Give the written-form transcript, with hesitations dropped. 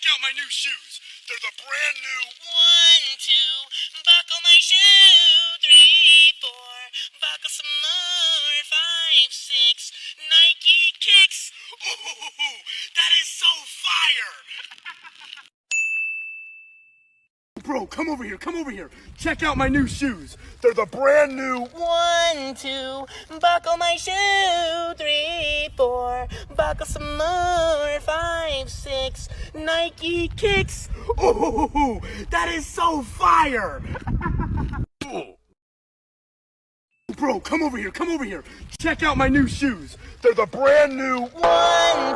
out my new shoes. They're the brand new. 1, 2, buckle my shoe. 3, 4, buckle some more. 5, 6, Nike kicks. Ooh, that is so fire! Bro, come over here. Check out my new shoes. They're the brand new. 1, 2, buckle my shoe. 3, 4, buckle some more. 5, 6, Nike kicks. Ooh, that is so fire! Bro, come over here. Check out my new shoes. They're the brand new. 1,